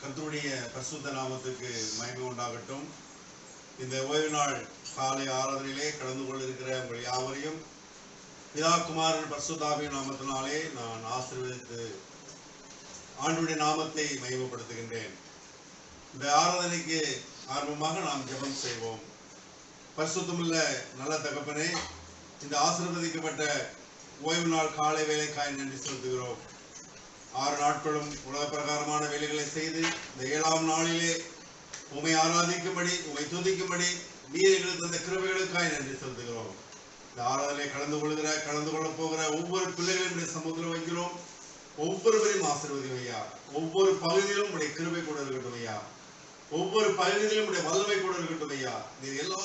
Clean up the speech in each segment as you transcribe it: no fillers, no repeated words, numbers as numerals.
கர்த்தருடைய பரிசுத்த நாமத்துக்கு மகிமை உண்டாகட்டும். இந்த ஓய்வு நாள் காலை ஆராதனையிலே கலந்து கொண்டிருக்கிற உங்கள் யாவரையும் பிதா குமாரன் பரிசுத்தாவின் நாமத்தினாலே நான் ஆசீர்வதித்து ஆண்டவருடைய நாமத்தை மகிமைப்படுத்துகின்றேன். இந்த ஆராதனைக்கு ஆர்வமாக நாம் ஜெபம் செய்வோம். பரிசுத்தமுள்ள நல்ல தகப்பனே, இந்த ஆசீர்வதிக்கப்பட்ட ஓய்வு நாள் காலை வேலைக்காய் நன்றி செலுத்துகிறோம். 6 நாட்களும் உலக பிரகாரமான வேலைகளை செய்து இந்த 7ஆம் நாளிலே உம்மை ஆராதிக்கும்படி, உம்மை துதிக்கும்படி நீர் எங்களுக்கு தந்த கிருபைகளுக்காய் நன்றி செலுத்துகிறோம். இந்த ஆராதனை கலந்து கொள்ள போகிற ஒவ்வொரு பிள்ளைகளையும் சமூகத்தில் வைக்கிறோம். ஒவ்வொருவரையும் ஆசீர்வதியும் ஐயா. ஒவ்வொரு பகுதியிலும் உடைய கிருபை கூட இருக்கட்டும் ஐயா. ஒவ்வொரு பகுதியிலும் உடைய வல்லமை கூட இருக்கட்டும் ஐயா. நீர் எல்லா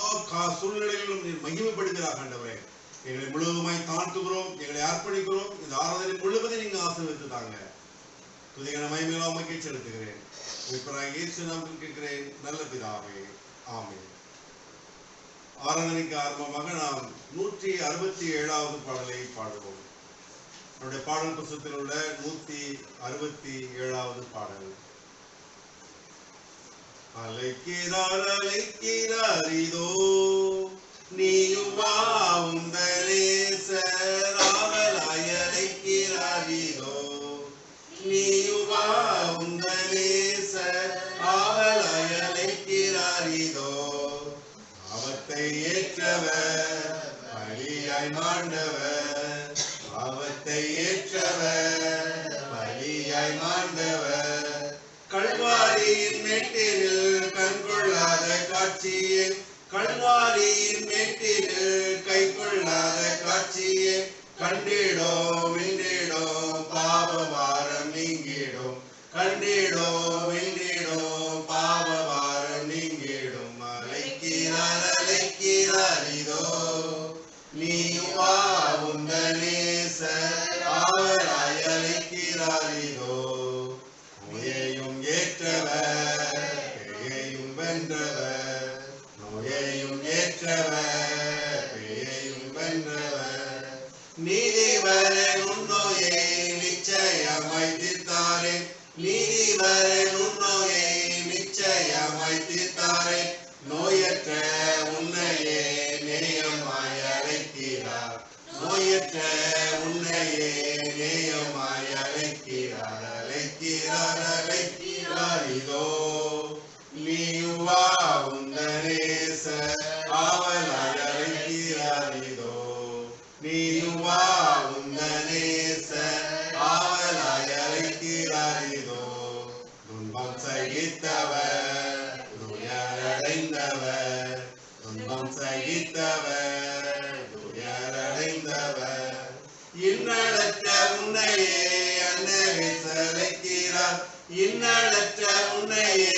சூழ்நிலைகளிலும் நீர் மகிமைப்படுகிறார் ஆண்டவரே. எங்களை முழுவதுமாய் தாழ்த்துகிறோம், எங்களை அர்ப்பணிக்கிறோம். இந்த ஆராதனை முழுவதும் நீங்க ஆசீர்வதித்து தாங்க. துதிகன மகிமையில உமக்கே செலுத்துகிறேன். இயேசு நாமத்தில் கேட்கிறேன் நல்ல பிதாவே, ஆமென். ஆராதனைக்கு ஆரம்பமாக நாம் 167வது பாடலை பாடுவோம். நம்முடைய பாடல் புத்தகத்தில் உள்ள 167வது பாடல். அழைக்கிறார் அழைக்கிறார் இதோ நீயும் வா உந்தனேசர், ஆவலாய் அழைக்கிறார் இதோ நீயும் வா உந்தனேசர், ஆவலாய் அழைக்கிறார் இதோ. அவத்தை ஏற்றவர் பலியாய் மாண்டவர், அவத்தை ஏற்றவர் பலியாய் மாண்டவர். கல்வாரியின் மேட்டில் கண்கொள்ளாத காட்சியே, கல்வாரியின் மேட்டில் கை கொள்ளாத காட்சியே கண்டிடோம் வென்றிடோம், பாவபாரம் நீங்கிடும். கண்டிடோம் வென்றிடோம், பாவபாரம் நீங்கிடும். அழைக்கிறார் அழைக்கிறார் இதோ நீயும் வா உந்தனேசர், ஆவலாய் அழைக்கிறார் இதோ. நோயையும் ஏற்றவர் பேயையும் வென்றவர், நோயையும் ஏற்றவர் பேயையும் வென்றவர். நீதிபரன் உன்னோயை நிச்சயமாய் தீர்த்தாரே, நீதிபரன் உன்னோயை நிச்சயமாய் தீர்த்தாரே. நோயற்ற உன்னையே நேயமாய் அழைக்கிறார், நோயற்ற உன்னையே நேயமாய் அழைக்கிறார். அழைக்கிறார் அழைக்கிறார் இதோ நீயும் வா உந்தனேசர், ஆவலாய் அழைக்கிறார் இதோ நீயும் வா உந்தனேசர், ஆவலாய் அழைக்கிறார் இதோ. துன்பம் சகித்தவர் துயரடைந்தவர், துன்பம் சகித்தவர் துயரடைந்தவர். இன்னலற்ற உன்னையே அன்னரை சலைக்கிறார், இன்னலற்ற உன்னையே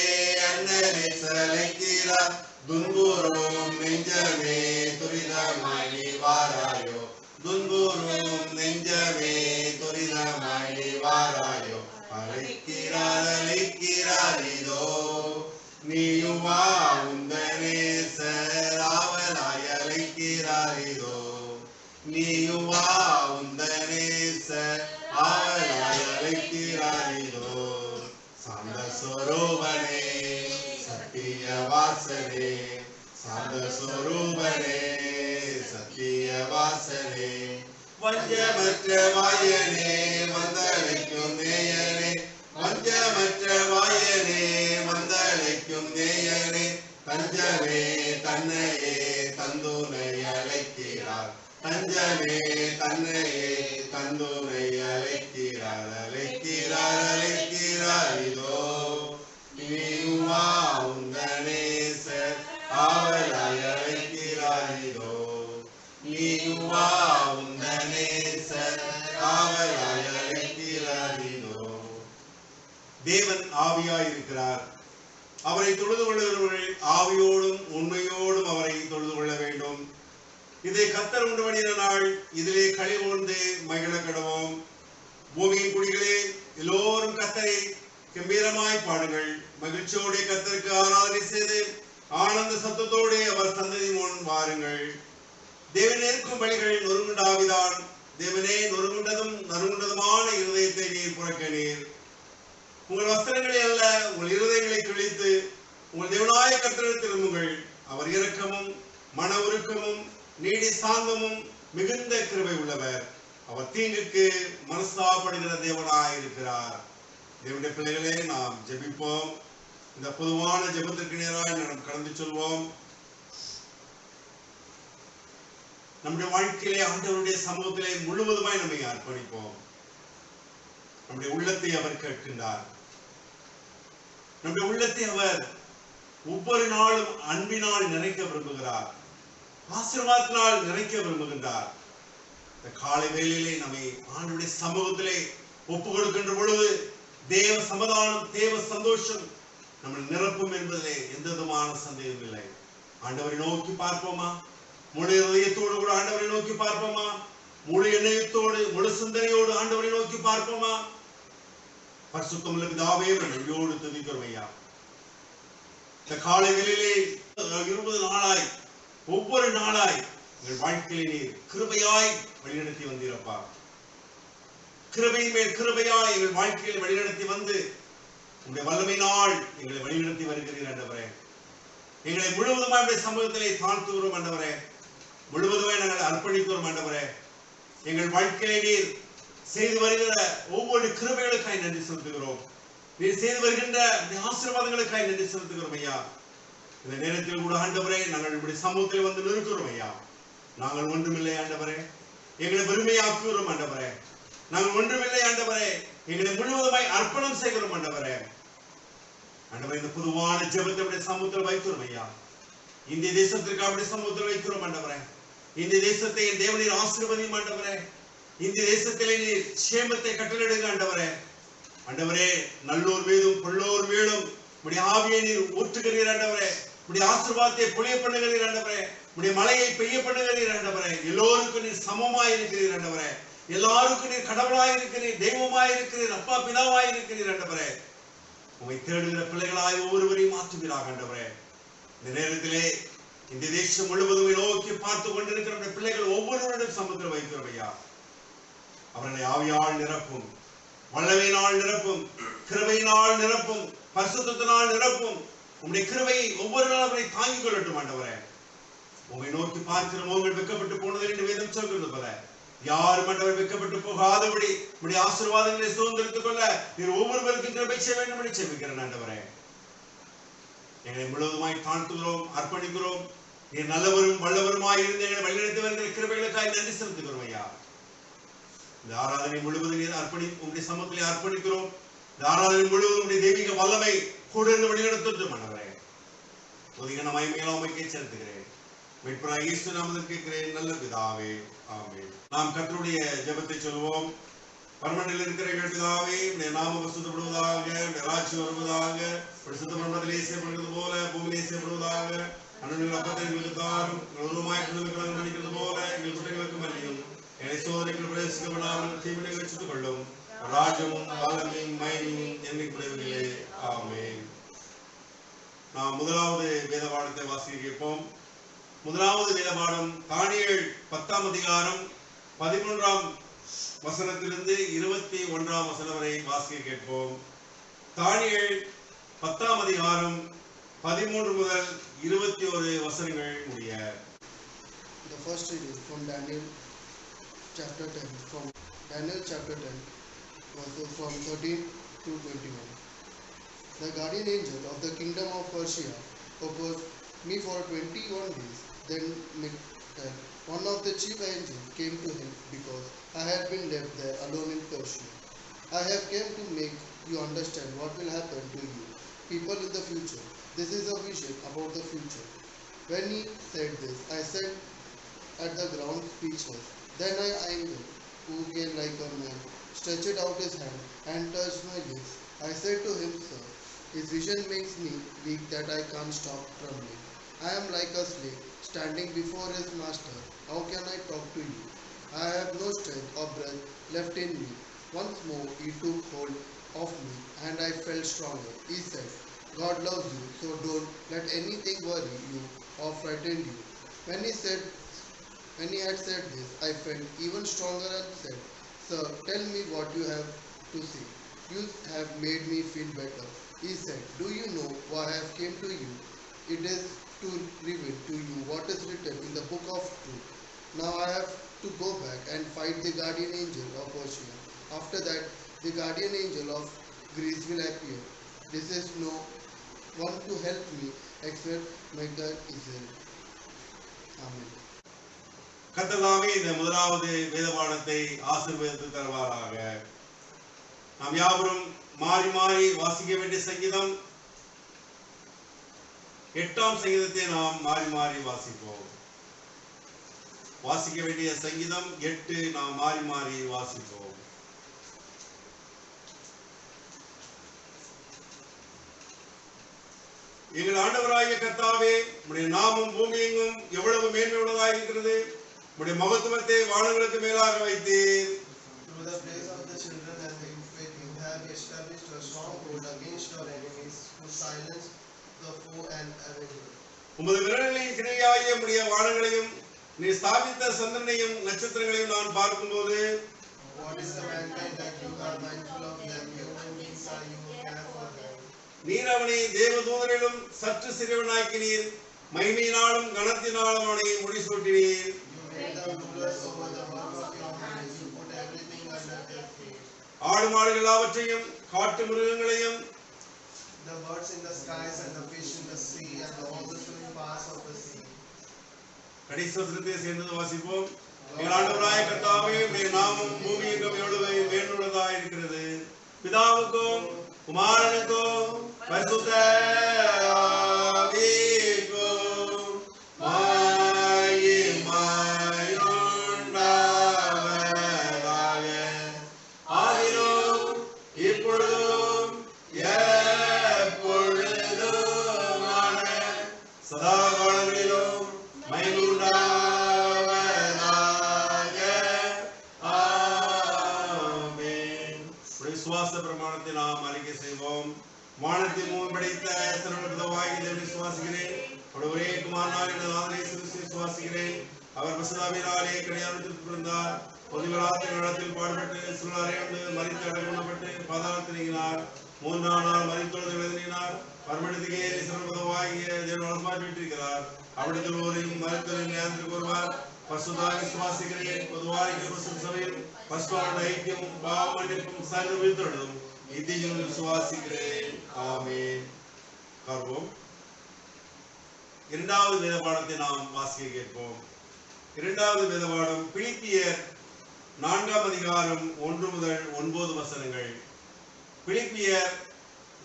அன்னரை சலைக்கிறார். துன்புறும் நெஞ்சமே துரிதமாய் நீ வாராயோ, துன்புறும் நெஞ்சமே துரிதமாய் நீ வாராயோ. அழைக்கிறார் அழைக்கிறார் இதோ நீயும் வா உந்தனேசர், ஆவலாய் அழைக்கிறார் இதோ நீயும் வா உந்தனேசர், ஆவலாய் அழைக்கிறார் இதோ. சாந்த சொரூபனே சத்திய வாசனே, சாந்த சொரூபனே சத்திய வாசனே. வஞ்சமற்ற வாயனே வந்தழைக்கும் நேயனே, வஞ்சமற்ற வாயனே வந்தழைக்கும் நேயனே. தஞ்சமே தன்னையே தந்துனை அழைக்கிறார், தஞ்சமே தன்னையே தந்துனை அழைக்கிறார். அழைக்கிறார் அழைக்கிறார் இதோ நீயும் வா உந்தனேசர், ஆவலாய் அழைக்கிறார் இதோ நீயும் வா உந்தனேசர், ஆவலாய் அழைக்கிறார் இதோ. தேவன் ஆவியாய் இருக்கிறார். அவரை தொழுது கொள்ளுகிறவர்கள் ஆவியோடும் உண்மையோடும் அவரை தொழுது கொள்ள வேண்டும். இதை கர்த்தர் உண்டு பண்ணின நாள், இதிலே களி கூர்ந்து மகிழ கடவோம். பூமியின் குடிகளே எல்லோரும் கர்த்தரை கம்பீரமாய் பாடுங்கள். மகிழ்ச்சியோட கர்த்தருக்கு ஆராதனை செய்து ஆனந்த சத்தத்தோடு அவர் சந்ததி முன் வாருங்கள். தேவனே இருக்கும் பலிகள் நொறுங்குண்ட ஆவிதான், தேவனே நொறுங்குண்டதும் நறுங்குண்டதுமான இருதயத்தை நீர் புறக்கணீர். உங்கள் வஸ்திரங்களை அல்ல உங்கள் உங்கள் இருதயங்களை கிழித்து உங்கள் தேவனாய கர்த்தரிடத்தில் திரும்புங்கள். அவர் இரக்கமும் மன உருக்கமும் நீடி சாந்தமும் மிகுந்த கிருபை உள்ளவர். அவர் தீங்குக்கு மனஸ்தாபப்படுகிற தேவனாய் இருக்கிறார். தேவனுடைய பிள்ளைகளே, நாம் ஜெபிப்போம். இந்த பொதுவான ஜெபத்திற்கு நேராக நாம் கடந்து சொல்வோம். நம்முடைய வாழ்க்கையிலே ஆண்டவருடைய சமூகத்திலே முழுவதுமாய் நம்மை அர்ப்பணிப்போம். நம்முடைய உள்ளத்தை அவர் கேட்கின்றார். நம்முடைய உள்ளத்தை அவர் ஒவ்வொரு நாளும் அன்பினால் நிறைக்க விரும்புகிறார். ஆசீர்வாதத்தினால் நிறைக்க விரும்புகின்றார். இந்த காலை வேளையிலே நம்மை ஆண்டவருடைய சமூகத்திலே ஒப்பு கொடுக்கின்ற பொழுது தேவ சமாதானம், தேவ சந்தோஷம் நம்மை நிரப்பும் என்பதிலே எந்த விதமான சந்தேகம் இல்லை. ஆண்டவரை நோக்கி பார்ப்போமா? முழு இதயத்தோடு கூட ஆண்டவரை நோக்கி பார்ப்போமா? முழு எண்ணெயத்தோடு முழு சிந்தனையோடு ஆண்டவரை நோக்கி பார்ப்போமா? பரிசுத்தமுள்ள பிதாவே, நன்றியோடு துதிக்கிறோம் ஐயா. இந்த காலை வேளையிலே 20 நாளாய் ஒவ்வொரு நாளாய் எங்கள் வாழ்க்கையிலே நீர் கிருபையாய் வழிநடத்தி வந்தீரப்பா. கிருபையின் மேல் கிருபையாய் எங்கள் வாழ்க்கையில் வழிநடத்தி வந்து உங்களுடைய வல்லமையினால் எங்களை வழிநடத்தி வருகிறீர் ஆண்டவரே. எங்களை முழுவதுமாய் சமூகத்திலே தாழ்த்துகிறோம் ஆண்டவரே. முழுவதுமாய் நாங்கள் அர்ப்பணிக்கிறோம் ஆண்டவரே. எங்கள் வாழ்க்கையிலே நீர் செய்து வருகிற ஒவ்வொரு கிருபைகளுக்காய் நன்றி செலுத்துகிறோம். நீர் செய்து வருகின்ற ஆசீர்வாதங்களுக்காய் நன்றி செலுத்துகிறோம் ஐயா. இந்த நேரத்தில் கூட ஆண்டவரே, நாங்கள் இப்படி சமூகத்தில் வந்து நிற்கிறோம் ஐயா. நாங்கள் ஒன்றுமில்லை ஆண்டவரே, எங்களை வெறுமையாக்குகிறோம் ஆண்டவரே. நாங்கள் ஒன்றுமில்லை ஆண்டவரே, எங்களை முழுவதுமாய் அர்ப்பணம் செய்கிறோம் ஆண்டவரே. ஆண்டவரே, இந்த பொதுவான ஜெபத்தை அப்படி சமூகத்தில் வைக்கிறோம் ஐயா. இந்திய தேசத்திற்கு அப்படி சமூகத்தில் வைக்கிறோம் ஆண்டவரே. இந்திய தேசத்தை என் தேவனின் ஆசீர்வதியும் ஆண்டவரே. இந்திய தேசத்திலே நீர் சேமத்தை கட்டளையிடுங்க ஆண்டவரே. ஆண்டவரே, நல்லோர் மீதும் பொல்லோர் மீதும் உடைய ஆவியை நீர் ஊற்றுகிறீர் ஆண்டவரே. உடைய ஆசீர்வாதத்தை பொழிய பண்ணுகிறீர் ஆண்டவரே. உடைய மலையை பெய்ய பண்ணுகிறீர் ஆண்டவரே. எல்லோருக்கும் நீர் சமமாய் இருக்கிறீர் ஆண்டவரே. எல்லாருக்கும் நீர் கடவுளாய் இருக்கிறீர், தெய்வமாய் இருக்கிறீர், அப்பா பிதாவாய் இருக்கிறீர் ஆண்டவரே. உம்மை தேடுகிற பிள்ளைகளாய் ஒவ்வொருவரையும் மாற்றுகிறார் ஆண்டவரே. இந்த நேரத்திலே இந்த தேசம் முழுவதும் நோக்கி பார்த்து கொண்டிருக்கிற பிள்ளைகள் ஒவ்வொருவருடன் சமூகத்தில் வைக்கிறோம் ஐயா. அவர்களை ஆவியால் நிரப்பும், வல்லமையினால் நிரப்பும், கிருபையினால் நிரப்பும், பரிசுத்தத்தினால் நிரப்பும். உம்முடைய கிருபையை ஒவ்வொரு நாளும் அவரை தாங்கிக் கொள்ளட்டும் ஆண்டவரே. உம்மை நோக்கி பார்க்கிற முகங்கள் வெட்கப்பட்டு போனது என்று வேதம் சொல்கிறது போல யாரும் ஆண்டவர் வெட்கப்பட்டு போகாதபடி உம்முடைய ஆசீர்வாதங்களை சுதந்திரித்துக் கொள்ள நீர் ஒவ்வொருவருக்கும் கிருபை செய்ய வேண்டும் என்று செபிக்கிறேன் ஆண்டவரே. எங்களை முழுவதுமாய் தாழ்த்துகிறோம், அர்ப்பணிக்கிறோம். நீர் நல்லவரும் வல்லவருமாய் இருந்து எங்களை வழிநடத்தி வருகிற கிருபைகளுக்காக நன்றி செலுத்துகிறோம் ஐயா. இந்த ஆராதனை முழுவதும் நீர் உங்களுடைய சமூகத்திலே அர்ப்பணிக்கிறோம். இந்த ஆராதனை முழுவதும் உடைய தெய்வீக வல்லமை கூட இருந்து வழிநடத்தட்டும் ஆண்டவரே. ஒதுங்கின மகிமையெல்லாம் உம்மைக்கே செலுத்துகிறேன். மீட்பராகிய இயேசு நாமத்தில் கேட்கிறேன் நல்ல பிதாவே, ஆமென். நாம் கர்த்தருடைய ஜெபத்தை சொல்வோம். பரமண்டலில் இருக்கிற எங்கள் பிதாவே, உம்முடைய நாமம் பரிசுத்தப்படுவதாக, உம்முடைய ராஜ்யம் வருவதாக, பரிசுத்த பரமண்டலிலே செய்யப்படுகிறது போல பூமியிலே செய்யப்படுவதாக. அண்ணன் அப்பத்தை எங்களுக்கு தாரும், உருவமாய் மன்னிக்கிறது போல எங்கள் குற்றங்களுக்கு மன்னியும். என்னை சோதனைகள் பிரவேசிக்கப்படாமல் தீவினை வச்சுக் கொள்ளும். ராஜமும் வல்லமையும் மகிமையும் என்னைக்குடையவர்களே, ஆமென். நாம் முதலாவது வேத பாடத்தை வாசிக்க கேட்போம். முதலாவது வேத பாடம் தானியேல் 10ஆம் அதிகாரம் 13ஆம் வசனத்திலிருந்து 21ஆம் வசனம் வரை வாசிக்க கேட்போம். தானியேல் 10ஆம் அதிகாரம் 13 முதல் 21 வசனங்கள் முடிய. The first reading from Daniel chapter 10, from Daniel chapter 10, verses from 13 to 21. The guardian angel of the kingdom of Persia opposed me for 21 days. Then Michael, one of the chief angels, came to him because I had been left there alone in Persia. I have come to make you understand what will happen to you, people in the future. This is a vision about the future. When he said this, I sat at the ground speechless. Then an angel, who came like a man, stretched out his hand and touched my lips. I said to him, Sir, his vision makes me weak that I can't stop trembling. I am like a slave standing before his master. How can I talk to you? I have no strength or breath left in me. Once more he took hold of me and I felt stronger. He said, God loves you, so don't let anything worry you or frighten you. When he had said this, I felt even stronger and said, Sir, tell me what you have to say. You have made me feel better. He said, "Do you know why I have came to you? It is to reveal to you what is written in the book of truth. Now I have to go back and fight the guardian angel of Persia. After that, the guardian angel of Greece will appear. This is no one to help me except my God Israel." Amen. கர்த்ததாவே இந்த முதலாவது வேதபாடத்தை ஆசீர்வதித்து தருவாராக. நாம் யாவரும் மாறி மாறி வாசிக்க வேண்டிய சங்கீதம் 8ஆம் சங்கீதத்தை நாம் மாறி மாறி வாசிப்போம். வாசிக்க வேண்டிய சங்கீதம் 8 நாம் மாறி மாறி வாசிப்போம். எங்கள் ஆண்டவராகிய கர்த்தாவே, உம்முடைய நாமம் பூமியெங்கும் எவ்வளவு மேன்மை உள்ளதாக இருக்கிறது. உம்முடைய மகத்துவத்தை வானங்களுக்கு மேலாக வைத்தீர். Through the praise of the children and the faith, you have established a stronghold against our enemies, who silence the foe and avenger. உமது விரல்களின் கிரியையாகிய உம்முடைய வானங்களையும் நீ ஸ்தாபித்த சந்திரனையும் நட்சத்திரங்களையும் நான் பார்க்கும்போது, What is the mankind that you are mindful of them? Human beings are you care for them. நீர் அவனை தேவதூதரிலும் சற்று சிறியவனாக்கினீர். மகிமையினாலும் கனத்தினாலும் அவனை முடிசூட்டினீர். You made them rulers over the work of your hands. You put everything under their feet. ஆடு மாடுகள் எல்லாவற்றையும் காட்டு மிருகங்களையும் The birds in the skies and the fish in the sea and all the swimming parts of the sea. கடைசி வசனத்தை சேர்ந்து வாசிப்போம். எங்கள் ஆண்டவராகிய கர்த்தாவே, உம்முடைய நாமம் பூமியெங்கும் எவ்வளவு மேன்மையுள்ளதாக இருக்கிறது. பிதாவுக்கும் குமாரனுக்கும் பரிசுத்த ஆவிக்கும் மகிமையுண்டாவதாக. ஆதியிலும் இப்பொழுதும் எப்பொழுதுமான சதா காலங்களிலும் மகிமையுண்டாவதாக. ஆமென். விசுவாச பிரமாணத்தை நாம் அறிக்கை செய்வோம். வானத்தை மூன்று படைத்த சர்வபிதாவாகிய தேவனை விசுவாசிக்கிறேன். அவருடைய ஒரே குமாரனாகிய எனது நாதனை கிறிஸ்துவை விசுவாசிக்கிறேன். அவர் பரிசுத்தாவியினாலே கன்னியாவிற்கு பிறந்தார். பொதுவிழாத்தின் இடத்தில் பாடுபட்டு சிலுவையில் மரித்து அடக்கப்பட்டு பாதாளத்தில் நீங்கினார். 3ஆம் நாள் மரித்தொழுது எழுதினார். மறுபடியும் ஏறி சர்வபிதாவாகிய தேவன் வலதுபார்த்து விட்டிருக்கிறார். அவ்விடத்தில் ஒருவரையும் மரித்தொழில் நியாயத்திற்கு வருவார். பரிசுத்தமாக விசுவாசிக்கிறேன். பொதுவாக கிறிஸ்து சபையில் பரிசுத்தமான ஐக்கியம் பாவ மன்னிப்பும் சகல உயிர்த்தெழுதலும் இதையும் விசுவாசிக்கிறேன். ஆமென். காண்போம். இரண்டாவது வேதபாடத்தை நாம் வாசிக்க கேட்போம். இரண்டாவது வேதபாடம் பிலிப்பியர் 4ஆம் அதிகாரம் 1 முதல் 9 வசனங்கள். பிலிப்பியர்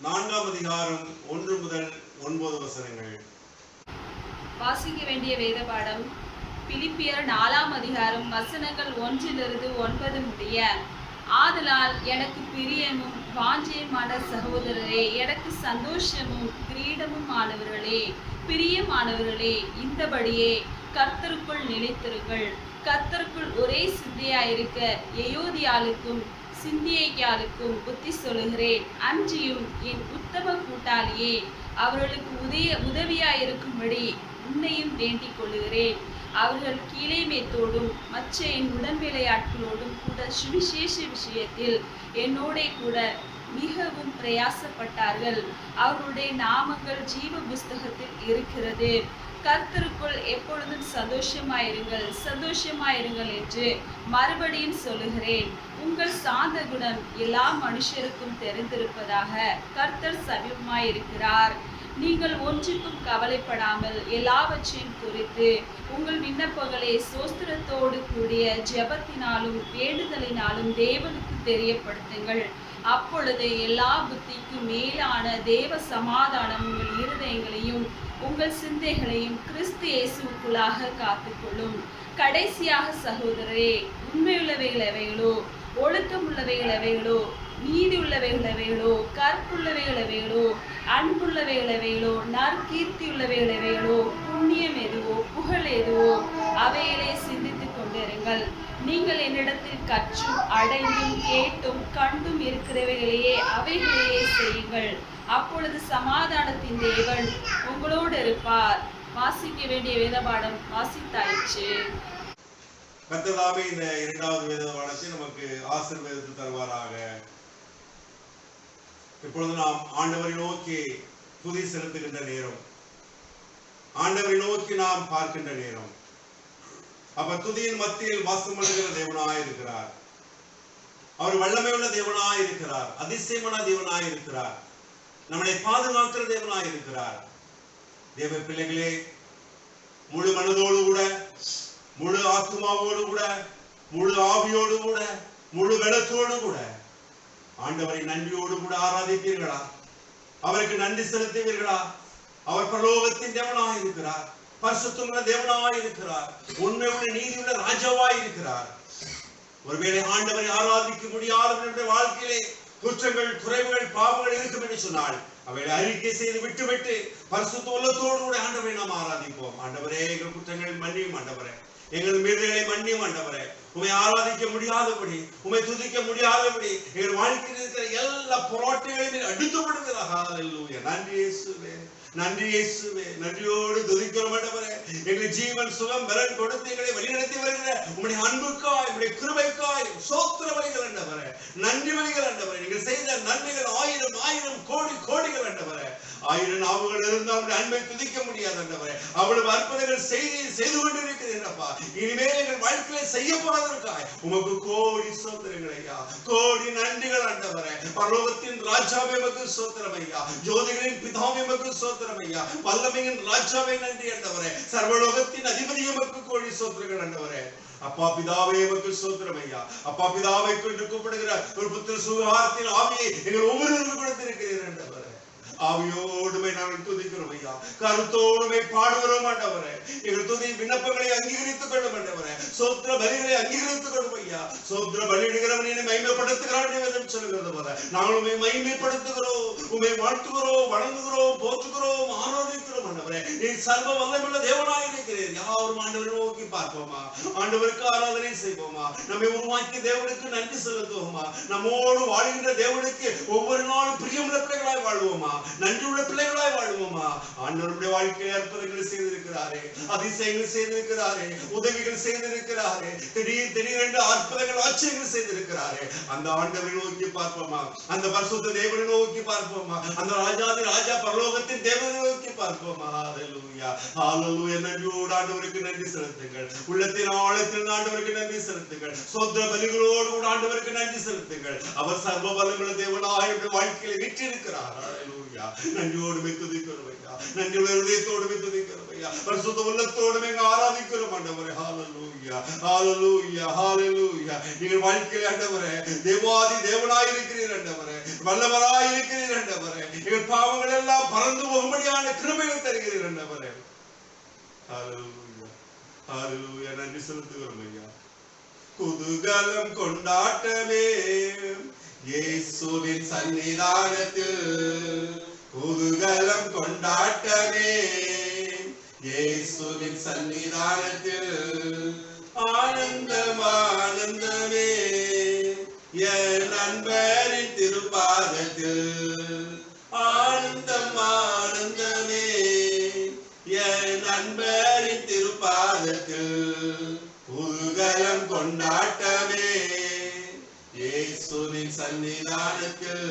4ஆம் அதிகாரம் 1 முதல் 9 வசனங்கள். வாசிக்க வேண்டிய வேதபாடம் பிலிப்பியர் 4ஆம் அதிகாரம் வசனங்கள் 1 முதல் 9 முடிய. ஆதலால் எனக்கு பிரியமும் வாஞ்சையுமான சகோதரரே, எனக்கு சந்தோஷமும் கிரீடமும் ஆனவர்களே, பிரியமானவர்களே, இந்தபடியே கர்த்தருக்குள் நிலைத்திருங்கள். கர்த்தருக்குள் ஒரே சிந்தையாயிருக்க எயோதியாளுக்கும் சிந்தியேக்காளுக்கும் புத்தி சொல்லுகிறேன். அன்றியும் என் உத்தம கூட்டாளியே, அவர்களுக்கு உதவியாயிருக்கும்படி உன்னையும் வேண்டிக் கொள்ளுகிறேன். அவர்கள் கீழேமேத்தோடும் மற்ற என் உடன்வேலையாட்களோடும் கூட சுவிசேஷ விஷயத்தில் என்னோடே கூட மிகவும் பிரயாசப்பட்டார்கள். அவர்களுடைய நாமங்கள் ஜீவ புஸ்தகத்தில் இருக்கிறது. கர்த்தருக்குள் எப்பொழுதும் சந்தோஷமாயிருங்கள் சந்தோஷமாயிருங்கள் என்று மறுபடியும் சொல்லுகிறேன். உங்கள் சாந்த குணம் எல்லா மனுஷருக்கும் தெரிந்திருப்பதாக. கர்த்தர் சமீபமாயிருக்கிறார். நீங்கள் ஒன்றுக்கும் கவலைப்படாமல் எல்லாவற்றையும் குறித்து உங்கள் விண்ணப்பங்களை சோஸ்திரத்தோடு கூடிய ஜெபத்தினாலும் வேண்டுதலினாலும் தேவனுக்கு தெரியப்படுத்துங்கள். அப்பொழுது எல்லா புத்திக்கும் மேலான தேவ சமாதானம் உங்கள் இருதயங்களையும் உங்கள் சிந்தைகளையும் கிறிஸ்து இயேசுவுக்குள்ளாக காத்துக்கொள்ளும். கடைசியாக சகோதரரே, உண்மையுள்ளவைகள் எவைகளோ, ஒழுக்கமுள்ளவைகள் எவைகளோ, நீதி உள்ளவைகள் எவைகளோ, கற்புள்ளவைகள் எவைகளோ, அன்புள்ளவைகள் எவைகளோ, நற்கீர்த்தி உள்ளவைகள் எவைகளோ, புண்ணியம் எதுவோ, புகழ் எதுவோ, அவைகளை சிந்தித்துக் கொண்டிருங்கள். நீங்கள் என்னிடத்தில் கற்றும் அடைந்தும் கேட்டும் கண்டும் இருக்கிறவைகளையே அவைகளையே செய்யுங்கள். அப்பொழுது சமாதானத்தின் தேவன் உங்களோடு இருப்பார். வாசிக்க வேண்டிய வேதபாடம் வாசித்தாயிற்று. கர்த்தர் இந்த இரண்டாவது வேதபாடத்தை நமக்கு ஆசீர்வதித்து தருவாராக. இப்பொழுது நாம் ஆண்டவரை நோக்கி துதி செலுத்துகின்ற நேரம், ஆண்டவரை நோக்கி நாம் பார்க்கின்ற நேரம். அப்ப துதியின் மத்தியில் வாசம் பண்ணுகிற தேவனாய் இருக்கிறார். அவர் வல்லமை உள்ள தேவனாய் இருக்கிறார், அதிசயமான தேவனாய் இருக்கிறார், நம்மளை பாதுகாக்கிற தேவனாய் இருக்கிறார். தேவ பிள்ளைகளே, முழு மனதோடு கூட, முழு ஆத்மாவோடு கூட, முழு ஆவியோடு கூட, முழு பலத்தோடு கூட ஆண்டவரை நன்றியோடு கூட ஆராதிப்பீர்களா? அவருக்கு நன்றி செலுத்துவீர்களா? அவர் பரலோகத்தின் தேவனாய் இருக்கிறார், பரிசுத்தமுள்ள தேவனாய் இருக்கிறார், உண்மையுள்ள நீதியுள்ள ராஜாவாய் இருக்கிறார். ஒருவேளை ஆண்டவரை ஆராதிக்க முடியாதவர்களுடைய வாழ்க்கையிலே குற்றங்கள், குறைவுகள், பாவங்கள் இருக்கும் என்று சொன்னால் அவைகளை அறிக்கை செய்து விட்டுவிட்டு பரிசுத்த உள்ளத்தோடு கூட ஆண்டவரை நாம் ஆராதிப்போம். ஆண்டவரே, எங்கள் குற்றங்களை மன்னியும் ஆண்டவரே, எங்கள் மீறுதல்களை மன்னியும் ஆண்டவரே. உம்மை ஆராதிக்க முடியாதபடி, உம்மை துதிக்க முடியாதபடி எங்கள் வாழ்க்கையில் இருக்கிற எல்லா போராட்டங்களையும் அடித்து விடுகிறார். ஹல்லேலூயா. நன்றி இயேசுவே, நன்றி இயேசுவே. நன்றியோடு துதிக்கிறோம் ஆண்டவரே. எங்கள் ஜீவன் சுகம் பலன் கொடுத்து எங்களை வழிநடத்தி வருகிற உம்முடைய அன்புக்காய், உம்முடைய கிருபைக்காய் ஸ்தோத்திர பலிகள் ஆண்டவரே, நன்றி பலிகள் ஆண்டவரே. நீங்கள் செய்த நன்மைகள் ஆயிரம் ஆயிரம் கோடி கோடிகள் ஆண்டவரே. ஆயிரம் நாவுகள் இருந்தால் உம்முடைய அன்பை துதிக்க முடியாது ஆண்டவரே. அவ்வளவு அற்புதங்கள் செய்து கொண்டிருக்கிறீர்களப்பா. இனிமேல் எங்கள் வாழ்க்கையில செய்ய போறதற்காய் உமக்கு கோடி ஸ்தோத்திரங்கள் ஐயா, கோடி நன்றிகள் ஆண்டவரே. பரலோகத்தின் ராஜாவே உமக்கு ஸ்தோத்திரம் ஐயா, ஜோதிகளின் பிதாவே உமக்கு ஸ்தோத்திரம் ஐயா, வல்லமையின் ராஜாவே நன்றி ஆண்டவரே. சர்வலோகத்தின் அதிபதி உமக்கு கோடி ஸ்தோத்திரங்கள் ஆண்டவரே. அப்பா பிதாவே உமக்கு ஸ்தோத்திரம் ஐயா. அப்பா பிதாவை கொண்டு கூப்பிடுகிற ஒரு புத்திர சுகாரத்தின் ஆவியை எங்கள் ஒவ்வொருவருக்கும் கொடுத்திருக்கிறீர்கள் ஆண்டவரே. ஆவியோடுமை நாங்கள் துதிக்கிறோம் ஐயா, கருத்தோடுமை பாடுகிறோம் ஆண்டவரே. எங்கள் துதி விண்ணப்பங்களை அங்கீகரித்துக் கொள்ளும் ஆண்டவரே. சோத்திர பலிகளை அங்கீகரித்துக் கொள்ளும் ஐயா. சோத்திர பலியிடுகிறவனை மைமைப்படுத்துகிறான் என்று சொல்லுகிறது போல நாங்கள் உண்மை மைமைப்படுத்துகிறோம், உண்மை வாழ்த்துகிறோம், வணங்குகிறோம், போற்றுகிறோம், ஆராதிக்கிறோம் ஆண்டவரே. நீ சர்வ வல்லமையுள்ள தேவனாய் இருக்கிறீர். யாரும் ஆண்டவரை நோக்கி பார்ப்போமா, ஆண்டவருக்கு ஆராதனை செய்வோமா, நம்மை உருவாக்கிய தேவனுக்கு நன்றி செலுத்துவோமா, நம்மோடு வாழ்கின்ற தேவனுக்கு ஒவ்வொரு நாளும் பிரியமுள்ள பிள்ளைகளாய் வாழ்வோமா, நன்றியுள்ள பிள்ளைகளாய் வாழ்வோமா. ஆண்டவருடைய வாழ்க்கையை அற்புதங்கள் செய்திருக்கிறாரே, அதிசயங்கள் செய்திருக்கிறாரே, உதவிகள் செய்திருக்கிறாரே, திடீரென்று அற்புதங்கள் ஆச்சரியங்கள் செய்திருக்கிறாரே. அந்த ஆண்டவரை நோக்கி பார்ப்போமா, அந்த பரிசுத்த தேவனை நோக்கி பார்ப்போமா, அந்த ராஜாதி ராஜா பரலோகத்தின் தேவனை நோக்கி பார்ப்போமா. ஹல்லேலூயா, ஹல்லேலூயா. நன்றியோடு ஆண்டவருக்கு நன்றி செலுத்துங்கள். உள்ளத்தின் ஆழத்தில் ஆண்டவருக்கு நன்றி செலுத்துங்கள். சோத்திர பலிகளோடு கூட ஆண்டவருக்கு நன்றி செலுத்துங்கள். அவர் சர்வ வல்லமையுள்ள தேவனாய் வாழ்க்கையில வீற்றிருக்கிறார். ஹல்லேலூயா. நன்றியோடு துதிக்கிறோம் ஐயா, நன்றியுள்ள இதயத்தோடு துதிக்கிறோம் ஐயா, பரிசுத்த உள்ளத்தோடு ஆராதிக்கிறோம் ஆண்டவரே. ஹல்லேலூயா, ஹல்லேலூயா, ஹல்லேலூயா. நீங்கள் வாழ்க்கையில ஆண்டவரே தேவாதி தேவனாய் இருக்கிறீர் ஆண்டவரே, வல்லவராய் இருக்கிறீர் ஆண்டவரே. எங்கள் பாவங்கள் எல்லாம் பறந்து போகும்படியான கிருபைகள் தருகிறீர் ஆண்டவரே. ஹல்லேலூயா, ஹல்லேலூயா. நன்றி செலுத்துகிறோம் ஐயா. குதூகலம் கொண்டாட்டமே இயேசுவின் சன்னிதானத்தில், குதூகலம் கொண்டாட்டமே இயேசுவின் சன்னிதானத்தில், ஆனந்தம் ஆனந்தமே என் நண்பரின் திருப்பாதத்தில், ஆனந்தம் ஆனந்தமே என் நண்பரின் திருப்பாதத்தில், குதூகலம் கொண்டாட்டமே இயேசுவின் சன்னிதானத்தில்.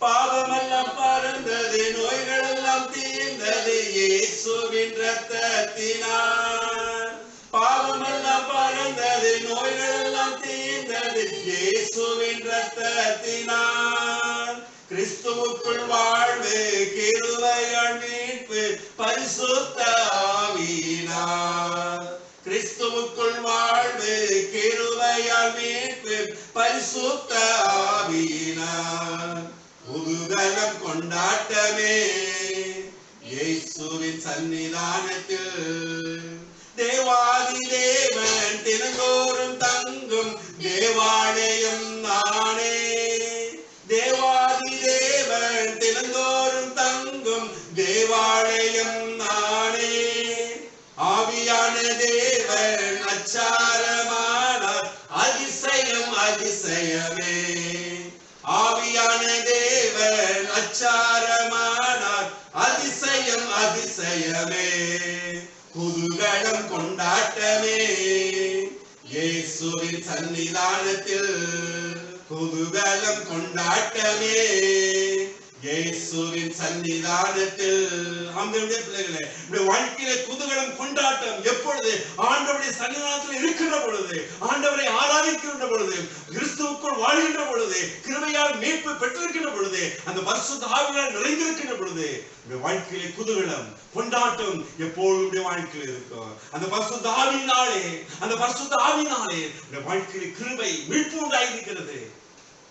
பாவமெல்லாம் பறந்தது, நோய்கள் எல்லாம் தீர்ந்தது இயேசுவின் இரத்தத்தினால். பாவமெல்லாம் பறந்தது, நோய்கள் எல்லாம் தீர்ந்தது இயேசுவின் இரத்தத்தினால். கிறிஸ்துவுக்குள் வாழ்வு, கிருபையால் மீட்பு, பரிசுத்த ஆவியினால். கிறிஸ்துவுக்குள் வாழ்வு, கிருபையால் மீட்பு, பரிசுத்த ஆவியினால். குதூகலம் கொண்டாட்டமே இயேசுவின் சன்னிதானத்தில். தேவாதி தேவன் தினந்தோறும் தங்கும் தேவாலயம் நானே. தேவாதி தேவன் தினந்தோறும் தங்கும் தேவாலயம் நானே. ஆவியான தேவன் அச்சாரமானார், அதிசயம் அதிசயமே. ஆவியான தேவன் அச்சாரமானார், அதிசயம் அதிசயமே. குதூகலம் கொண்டாட்டமே இயேசுவின் சன்னிதானத்தில். குதூகலம் கொண்டாட்டமே இயேசுவின் சன்னிதானத்தில். ஆண்டவருடைய பிள்ளைகளே, நம்முடைய வாழ்க்கையில குதூகலம் கொண்டாட்டம் எப்பொழுது? ஆண்டவருடைய சன்னிதானத்தில் இருக்கின்ற பொழுது, ஆண்டவரை ஆராதிக்கின்ற பொழுது, கிறிஸ்துவுக்குள் வாழ்கின்ற பொழுது, கிருபையால் மீட்பு பெற்றிருக்கின்ற பொழுது, அந்த பரிசுத்த ஆவியால் நிறைந்திருக்கின்ற பொழுது நம்முடைய வாழ்க்கையிலே குதூகலம் கொண்டாட்டம் எப்பொழுது வாழ்க்கையில் இருக்கும். அந்த பரிசுத்த ஆவியினாலே நம்முடைய வாழ்க்கையிலே கிருபை மீட்பு உண்டாயிருக்கிறது.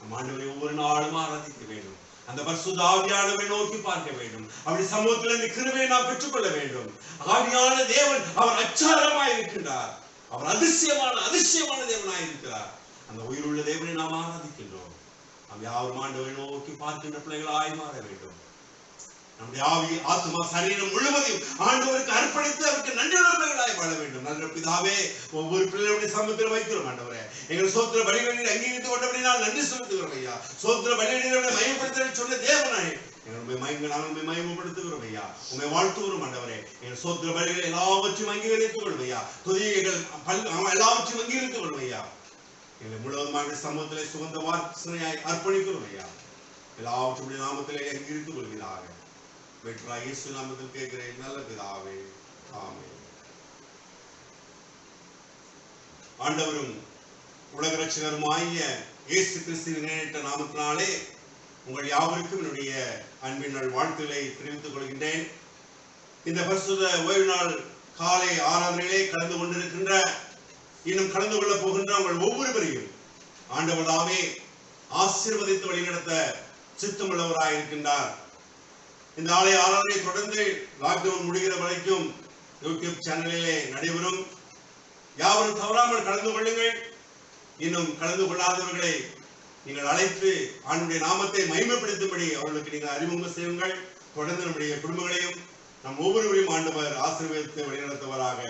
நம் ஆண்டவரை ஒவ்வொரு நாளும் ஆராதிக்க வேண்டும். அந்த பரிசுத்த ஆவியானவரை நோக்கி பார்க்க வேண்டும். அப்படி சமூகத்திலிருந்து கிருபையை நாம் பெற்றுக்கொள்ள வேண்டும். ஆவியான தேவன் அவர் அச்சாரமாய் இருக்கின்றார். அவர் அதிசயமான தேவனாய் இருக்கிறார். அந்த உயிருள்ள தேவனை நாம் ஆராதிக்கின்றோம். நாம் யாரும் ஆண்டவரை நோக்கி பார்க்கின்ற பிள்ளைகளாய் மாற வேண்டும். நம்முடைய ஆவி, ஆத்மா, சரீரம் முழுவதையும் ஆண்டவருக்கு அர்ப்பணித்து அவருக்கு நன்றியுள்ளவர்களாய் வாழ வேண்டும். நல்ல பிதாவே, ஒவ்வொரு பிள்ளைகளுடைய சமூகத்தில் வைக்கிறோம் ஆண்டவரே. எங்கள் சோத்திர பலிகளில் அங்கீகரித்து கொண்டபடினால் நன்றி செலுத்துகிறோம் ஐயா. சோத்திர பலிகளில் மயப்படுத்த சொன்ன தேவனாய் நாங்கள் மயமப்படுத்துகிறோம் ஐயா. உண்மை வாழ்த்துகிறோம் ஆண்டவரே. எங்கள் சோத்திர பலிகளை எல்லாவற்றையும் அங்கீகரித்துக் கொள்ளும் ஐயா. துதிகள் எல்லாவற்றையும் அங்கீகரித்துக் கொள்ளும் ஐயா. எங்களை முழுவதுமாக சமூகத்திலே சுகந்த வாசனையாய் அர்ப்பணிக்கிறோம் ஐயா. எல்லாவற்றுடைய நாமத்திலே அங்கீகரித்துக் கொள்கிறாக இயேசு நாமத்தில் கேட்கிறேன் நல்ல பிதாவே, ஆமென். ஆண்டவரும் உலக ரட்சகருமாகிய இயேசு கிறிஸ்துவின் நேரிட்ட நாமத்தினாலே உங்கள் யாவருக்கும் என்னுடைய அன்பின் நாள் வாழ்த்துக்களை தெரிவித்துக் கொள்கின்றேன். இந்த பரிசுத்த ஓய்வு நாள் காலை ஆராதனையிலே கலந்து கொண்டிருக்கின்ற, இன்னும் கலந்து கொள்ள போகின்ற உங்கள் ஒவ்வொருவரையும் ஆண்டவர் தாமே ஆசீர்வதித்து வழிநடத்த சித்தமுள்ளவராய் இருக்கின்றார். இந்த ஆலய ஆராதனை தொடர்ந்து லாக்டவுன் முடிகிற வரைக்கும் யூடியூப் சேனலிலே நடைபெறும். யாவரும் தவறாமல் கலந்து கொள்ளுங்கள். இன்னும் கலந்து கொள்ளாதவர்களை நீங்கள் அழைத்து ஆண்டுடைய நாமத்தை மகிமைப்படுத்தும்படி அவர்களுக்கு நீங்கள் அறிமுகம் செய்யுங்கள். தொடர்ந்து நம்முடைய குடும்பங்களையும் நம் ஒவ்வொருவரையும் ஆண்டவர் ஆசீர்வதித்து வழிநடத்துவராக.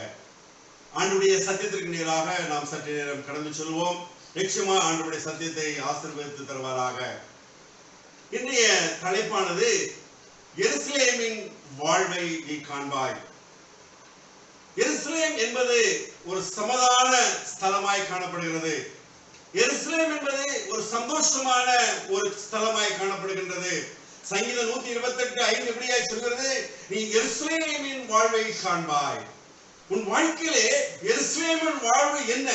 ஆண்டுடைய சத்தியத்திற்கு நேராக நாம் சற்று நேரம் கடந்து செல்வோம். நிச்சயமா ஆண்டுடைய சத்தியத்தை ஆசீர்வதித்து தருவாராக. இன்றைய தலைப்பானது எருசலேமின் வாழ்வை நீ காண்பாய். எருசலேம் என்பது ஒரு சமாதான ஸ்தலமாய் காணப்படுகிறது. எருசலேம் என்பது ஒரு சந்தோஷமான ஒரு ஸ்தலமாய் காணப்படுகின்றது. சங்கீதம் 128:5 இப்படியாய் சொல்கிறது, நீ எருசலேமின் வாழ்வை காண்பாய். உன் வாழ்க்கையிலே எருசலேமின் வாழ்வு என்ன?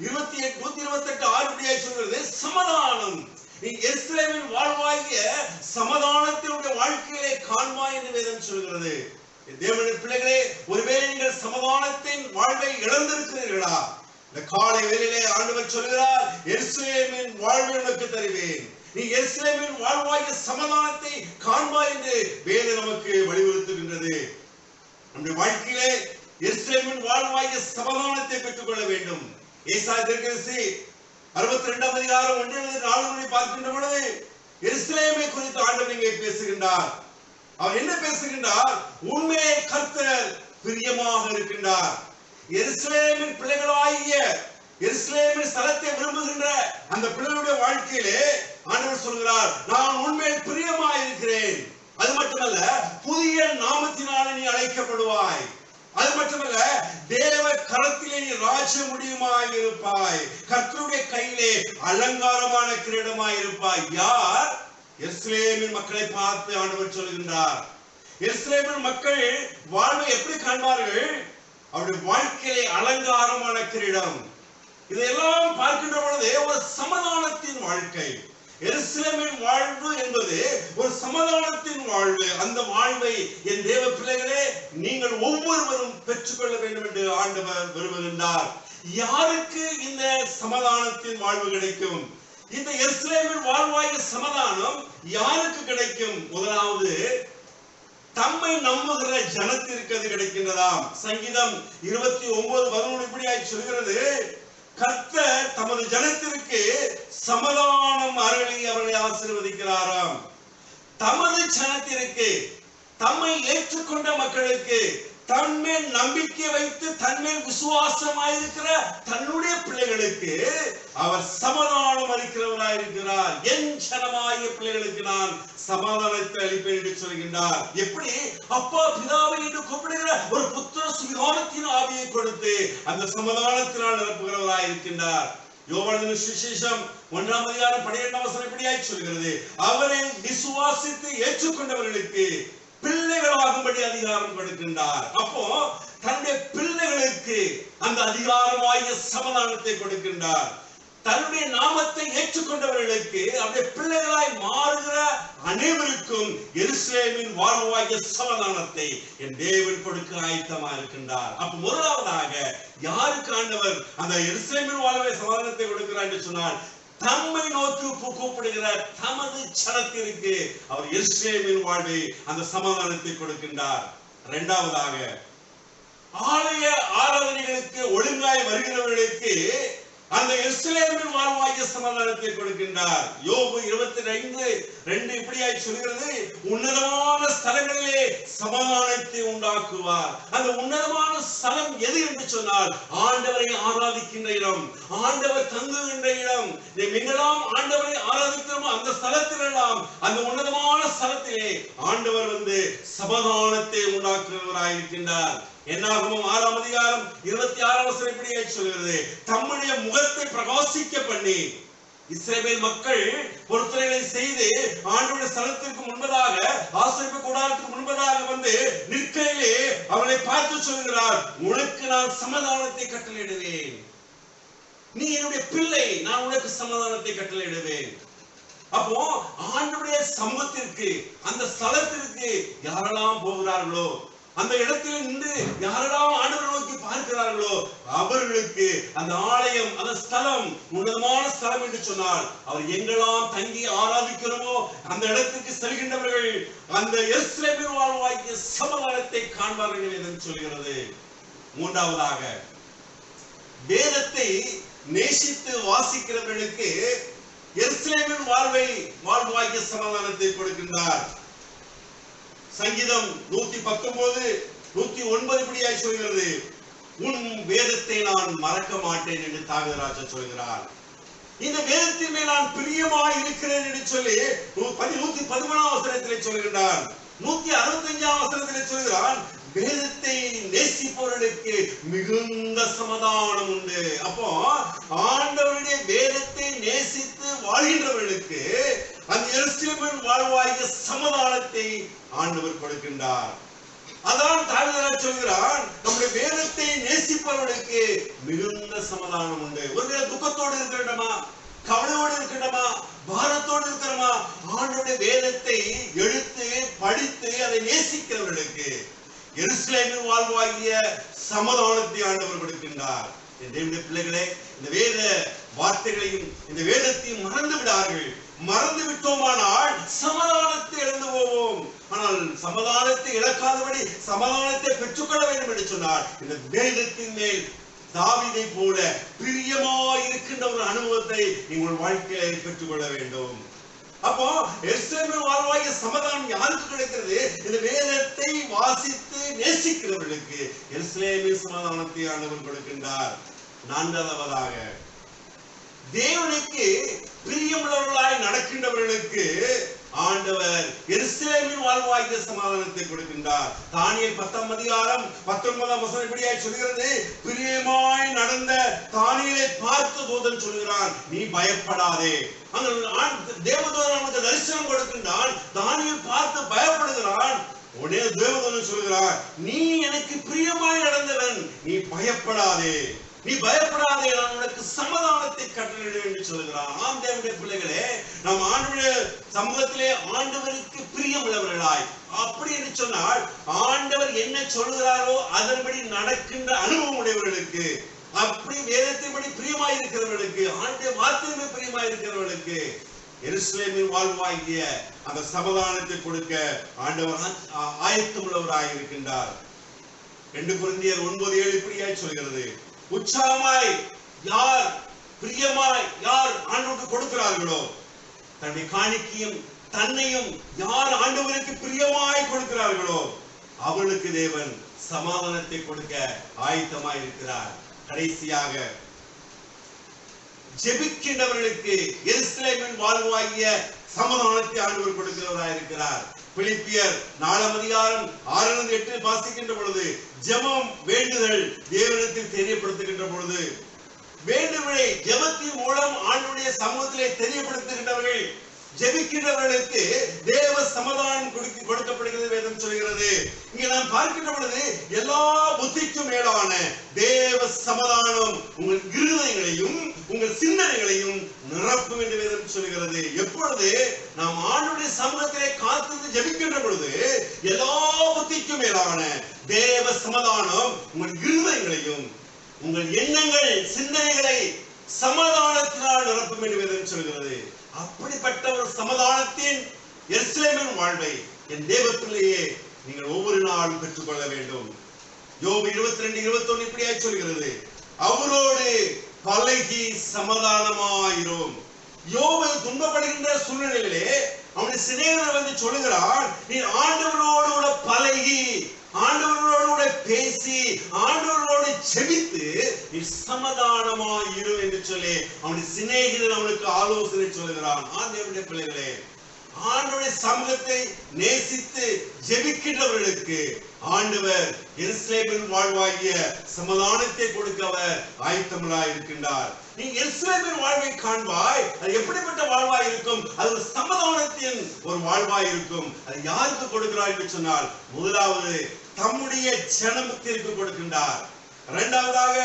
128:6 இப்படியாய் சொல்கிறது, சமாதானம். நீ எருசலேமின் வாழ்வாகிய சமாதானத்தினுடைய வாழ்க்கையிலே காண்பாய் என்று வேதம் சொல்கிறது. தேவனுடைய பிள்ளைகளே, ஒருவேளை நீங்கள் சமாதானத்தின் வாழ்வை இழந்திருக்கிறீர்களா? இந்த காலை வேளையிலே ஆண்டவர் சொல்கிறார், எருசலேமின் வாழ்வை உனக்கு தருவேன். நீ எருசலேமின் வாழ்வாகிய சமாதானத்தை காண்பாய் என்று வேதம் நமக்கு வலியுறுத்துகின்றது. நம்முடைய வாழ்க்கையிலே எருசலேமின் வாழ்வாகிய சமாதானத்தை பெற்றுக் கொள்ள வேண்டும். ஏசாயா தீர்க்கதரிசி 62ஆம் அதிகாரம் 1-4 பார்க்கின்ற பொழுது எருசலேமை குறித்து ஆண்டவர் இங்கே பேசுகின்றார். அவர் என்ன பேசுகின்றார்? உண்மையை கர்த்தர் பிரியமாக இருக்கின்றார். எருசலேமின் பிள்ளைகளாகிய எருசலேமின் ஸ்தலத்தை விரும்புகின்ற அந்த பிள்ளைகளுடைய வாழ்க்கையிலே ஆண்டவர் சொல்கிறார், நான் உண்மையில் பிரியமாக இருக்கிறேன். அது மட்டுமல்ல, புதிய நாமத்தினாலே நீ அழைக்கப்படுவாய். அது மட்டுமல்ல, தேவ கரத்திலே நீ ராஜ முடியுமாய் இருப்பாய். கர்த்தருடைய கையிலே அலங்காரமான கிரீடமாய் இருப்பாய். யார்? எருசலேமின் மக்களை பார்த்து ஆண்டவர் சொல்கின்றார். எருசலேமின் மக்கள் வாழ்வை எப்படி காண்பார்கள்? அவருடைய வாழ்க்கையிலே அலங்காரமான கிரீடம். இதையெல்லாம் பார்க்கின்ற பொழுது ஒரு சமாதானத்தின் வாழ்க்கை. எருசலேமின் வாழ்வு என்பது ஒரு சமாதானத்தின் வாழ்வு. அந்த வாழ்வை என் தேவ பிள்ளைகளே நீங்கள் ஒவ்வொருவரும் பெற்றுக்கொள்ள வேண்டும் என்று ஆண்டவர் விரும்புகின்றார். யாருக்கு இந்த சமாதானத்தின் வாழ்வு கிடைக்கும்? இந்த எருசலேமின் வாழ்வாகிய சமாதானம் யாருக்கு கிடைக்கும்? முதலாவது, தம்மை நம்புகிற ஜனத்திற்கு அது கிடைக்கின்றதாம். சங்கீதம் 29:11 இப்படியாய் சொல்கிறது, கர்த்தர் தமது ஜனத்திற்கு சமாதானம் அருளி அவர்களை ஆசீர்வதிக்கிறாராம். தமது ஜனத்திற்கு, தம்மை ஏற்றுக்கொண்ட மக்களுக்கு, தன்மேல் நம்பிக்கை வைத்து தன்மேல் விசுவாசமாயிருக்கிற தன்னுடைய பிள்ளைகளுக்கு அவர் சமாதானம் அளிக்கிறவராயிருக்கிறார். என் ஜனமாகிய பிள்ளைகளுக்கு நான் சமாதானத்தை அளிப்பேன் என்று சொல்கின்றார். எப்படி? அப்பா பிதாவை என்று கூப்பிடுகிற ஒரு புத்திர சுவிகாரத்தின் ஆவியை கொடுத்து அந்த சமாதானத்தினால் நிரப்புகிறவராயிருக்கின்றார். யோவானின் சுவிசேஷம் 1ஆம் அதிகாரம் 12ஆம் வசனம் இப்படியாய் சொல்கிறது, அவரை விசுவாசித்து ஏற்றுக்கொண்டவர்களுக்கு பிள்ளைகளாகும்படி அதிகாரம் கொடுக்கின்றார். அப்போ தன்னுடைய பிள்ளைகளுக்கு அந்த அதிகாரமாகிய சமாதானத்தை கொடுக்கின்றார். தன்னுடைய நாமத்தை ஏற்றுக்கொண்டவர்களுக்கு அவருடைய பிள்ளைகளாய் மாறுகிற அனைவருக்கும் எருசலேமின் வாழ்வாகிய சமாதானத்தை என் தேவன் கொடுக்க ஆயத்தமா இருக்கின்றார். அப்ப முதலாவதாக யாருக்கு ஆண்டவர் அந்த எருசலேமின் வாழ்வை சமாதானத்தை கொடுக்கிறார் என்று சொன்னால், தம்மை நோக்கி கூப்பிடுகிற தமது சனத்திற்கு அவர் எருசலேமின் வாழ்வை அந்த சமாதானத்தை கொடுக்கின்றார். இரண்டாவதாக ஆலய ஆராதனைகளுக்கு ஒழுங்காய் வருகிறவர்களுக்கு அந்த எருசலேமின் வாழ்வாகிய சமாதானத்தை கொடுக்கின்றார். யோபு 22:2 இப்படியாய் சொல்கிறது, உன்னதமான ஸ்தலங்களிலே சமாதானத்தை உண்டாக்குவார். அந்த உன்னதமான ஸ்தலம் எது என்று சொன்னால், ஆண்டவரை ஆராதிக்கின்ற இடம், ஆண்டவர் தங்குகின்ற இடம். எங்கெல்லாம் ஆண்டவரை ஆராதிக்கிறோமோ அந்த ஸ்தலத்திலெல்லாம், அந்த உன்னதமான ஸ்தலத்திலே ஆண்டவர் வந்து சமாதானத்தை உண்டாக்குகிறவராயிருக்கின்றார். என்னாகமம் 6ஆம் அதிகாரம் 26ஆம் வசனம் இப்படியாய் சொல்கிறது, தம்முடைய முகத்தை பிரகாசிக்க பண்ணி இஸ்ரவேல் மக்கள் பொருத்தனைகளை செய்து ஆண்டவருடைய ஸ்தலத்திற்கு முன்பதாக, ஆசரிப்பு கூடாரத்துக்கு முன்பதாக வந்து நிற்கையிலே அவர்களை பார்த்து சொல்கிறார், உனக்கு நான் சமாதானத்தை கட்டளையிடுவேன். நீ என்னுடைய பிள்ளை, நான் உனக்கு சமாதானத்தை கட்டளையிடுவேன். அப்போ ஆண்டவருடைய சமூகத்திற்கு, அந்த ஸ்தலத்திற்கு யாரெல்லாம் போகிறார்களோ, அந்த இடத்தில் நின்று யாரெல்லாம் ஆண்டவரை நோக்கி பார்க்கிறார்களோ அவர்களுக்கு அந்த ஆலயம், அந்த ஸ்தலம் உன்னதமான ஸ்தலம் என்று சொன்னால், அவர் எங்கெல்லாம் தங்கி ஆராதிக்கிறோமோ அந்த இடத்துக்கு செல்கின்றவர்கள் அந்த எருசலேமின் வாழ்வாகிய சமாதானத்தை காண்பார்கள் என்று சொல்கிறது. மூன்றாவதாக வேதத்தை நேசித்து வாசிக்கிறவர்களுக்கு எருசலேமின் வாழ்வாகிய சமாதானத்தை கொடுக்கின்றார். சங்கீதம் 119, 109 இப்படியாய் சொல்கிறது, உன் வேதத்தை நான் மறக்க மாட்டேன் என்று தாவீது சொல்கிறார். இந்த வேதத்தின் மேல் நான் பிரியமாய் இருக்கிறேன் என்று சொல்லி 113ஆம் வசனத்திலே சொல்கிறார். 165ஆம் வசனத்திலே சொல்கிறார், வேதத்தை நேசிப்பவர்களுக்கு மிகுந்த சமாதானம் உண்டு. அப்போ ஆண்டவருடைய வேதத்தை நேசித்து வாழ்கின்றவர்களுக்கு அந்த எருசலேமின் வாழ்வாகிய சமாதானத்தை ஆண்டவர் கொடுக்கின்றார். அதான் தாவீது சொல்கிறான், நம்முடைய வேதத்தை நேசிப்பவர்களுக்கு மிகுந்த சமாதானம் உண்டு. ஒருவேளை துக்கத்தோடு இருக்கிறோமா, கவலையோடு இருக்கிறோமா, பாரத்தோடு இருக்கிறோமா, ஆண்டவருடைய வேதத்தை எடுத்து படித்து அதை நேசிக்கிறவர்களுக்கு எருசலேமின் வாழ்வாகிய சமாதானத்தை ஆண்டவர் கொடுக்கின்றார். தேவனுடைய பிள்ளைகளே, இந்த வேத வார்த்தைகளையும் இந்த வேதத்தையும் மறந்து விடார்கள். மறந்து விட்டோமானால் சமாதானத்தை இழந்து போவோம். ஆனால் சமாதானத்தை இழக்காதபடி சமாதானத்தை பெற்றுக்கொள்ள வேண்டும் என்று சொன்னார், இந்த வேதத்தின் மேல் தாவீதை போல பிரியமாய் இருக்கின்ற ஒரு அனுபவத்தை நீங்கள் வாழ்க்கையை பெற்றுக்கொள்ள வேண்டும். அப்போ எருசலேமின் வாழ்வாகிய சமாதானம் யாருக்கு கிடைக்கிறது? இந்த வேதத்தை வாசித்து நேசிக்கிறவர்களுக்கு எருசலேமின் சமாதானத்தை ஆண்டவர் கொடுக்கின்றார். நான்காவதாக தேவனுக்கு பிரியமுள்ளவர்களாய் நடக்கின்றவர்களுக்கு ஆண்டவர் எருசலேமின் வாழ்வாகிய சமாதானத்தை கொடுக்கின்றார். தானியேல் 10ஆம் அதிகாரம் 19ஆம் வசனம் இப்படியாய் சொல்கிறது, பிரியமாய் நடந்த தானியேலை பார்த்து தூதன் சொல்கிறான், நீ பயப்படாதே. தேவதூதன் அவனுக்கு தரிசனம் கொடுக்கின்றான். தானியேல் பார்த்து பயப்படுகிறான். உடனே தேவதூதன் சொல்கிறார், நீ எனக்கு பிரியமாய் நடந்தவன், நீ பயப்படாதே, நீ பயப்படாதே, நான் உனக்கு சமாதானத்தை கட்டளையிடுவேன் என்று சொல்கிறான். ஆம் தேவனுடைய பிள்ளைகளே, நாம் ஆண்டவருடைய சமூகத்திலே ஆண்டவருக்கு பிரியம் உள்ளவர்களாய், அப்படி என்று சொன்னால் ஆண்டவர் என்ன சொல்கிறாரோ அதன்படி நடக்கின்ற அனுபவம் உடையவர்களுக்கு, அப்படி வேதத்தின்படி பிரியமாய் இருக்கிறவர்களுக்கு, ஆண்டவருடைய வார்த்தையின்படி பிரியமாய் இருக்கிறவர்களுக்கு எருசலேமின் வாழ்வாகிய அந்த சமாதானத்தை கொடுக்க ஆண்டவர் ஆயத்தம் உள்ளவராய் இருக்கின்றார். 2 கொரிந்தியர் 9:7 இப்படியாய் சொல்கிறது, உற்சாகமாய் யார், பிரியமாய் யார் ஆண்டவருக்கு கொடுக்கிறார்களோ, தன்னுடைய காணிக்கையும் தன்னையும் யார் ஆண்டவருக்கு பிரியமாய் கொடுக்கிறார்களோ அவர்களுக்கு தேவன் சமாதானத்தை கொடுக்க ஆயத்தமாய் இருக்கிறார். கடைசியாக ஜெபிக்கின்றவர்களுக்கு எருசலேமின் வாழ்வாகிய சமாதானத்தை ஆண்டவர் கொடுக்கிறவராய் இருக்கிறார். பிலிப்பியர் 4ஆம் அதிகாரம் 6-8 வாசிக்கின்ற பொழுது, ஜெபம் வேண்டுதல் தேவனிடத்தில் தெரியப்படுத்துகின்ற பொழுது வேண்டுமென்றே ஜெபத்தின் மூலம் ஆண்டவருடைய சமூகத்திலே தெரியப்படுத்துகின்றவர்கள், ஜெபிக்கின்றவர்களுக்கு தேவ சமாதானம் கொடுக்கப்படுகிறது வேதம் சொல்கிறது. இங்கே நாம் பார்க்கின்ற பொழுது எல்லா புத்திக்கும் மேலான தேவ சமாதானம் உங்கள் இருதயங்களையும் உங்கள் சிந்தனைகளையும் நிரப்பும் என்று வேதம் சொல்கிறது. எப்பொழுது நாம் ஆண்டவருடைய சமூகத்திலே காத்திருந்து ஜெபிக்கின்ற பொழுது எல்லா புத்திக்கும் மேலான தேவ சமாதானம் உங்கள் இருதயங்களையும் உங்கள் எண்ணங்கள் சிந்தனைகளை சமாதானத்தினால் நிரப்பும் என்று வேதம் சொல்கிறது. அப்படிப்பட்ட ஒரு சமாதானத்தின் எருசலேமின் வாழ்வை என் தேவ பிள்ளையே நீங்கள் ஒவ்வொரு நாளும் பெற்றுக்கொள்ள வேண்டும். யோபு 22:21 இப்படியாய் சொல்கிறது, அவரோடு பழகி சமாதானமாயிரும். யோபு துன்பப்படுகின்ற சூழ்நிலையிலே அவனுடைய சிநேகிதர் வந்து சொல்லுகிறான், நீ ஆண்டவரோடு பழகி ஆண்டவரோடு பேசி ஆண்டவரோடு செபித்து நீ சமாதானமாயிரு என்று சொல்லி அவனுடைய சிநேகிதன் அவனுக்கு ஆலோசனை சொல்லுகிறான். ஆண்டவருடைய பிள்ளைகளே, ஆண்டவருடைய சமூகத்தை நேசித்து ஜெபிக்கின்றவர்களுக்கு ஆண்டவர் எருசலேமின் வாழ்வாகிய சமாதானத்தை கொடுக்கவர் ஆயத்தமில்லாய் இருக்கின்றார். நீ எருசலேமின் வாழ்வை காண்பாய். அது எப்படிப்பட்ட வாழ்வாய் இருக்கும்? அது ஒரு சமாதானத்தின் ஒரு வாழ்வாய் இருக்கும். அது யாருக்கு கொடுக்கிறார் என்று சொன்னால், முதலாவது தம்முடைய ஜனத்திற்கு கொடுக்கின்றார். இரண்டாவதாக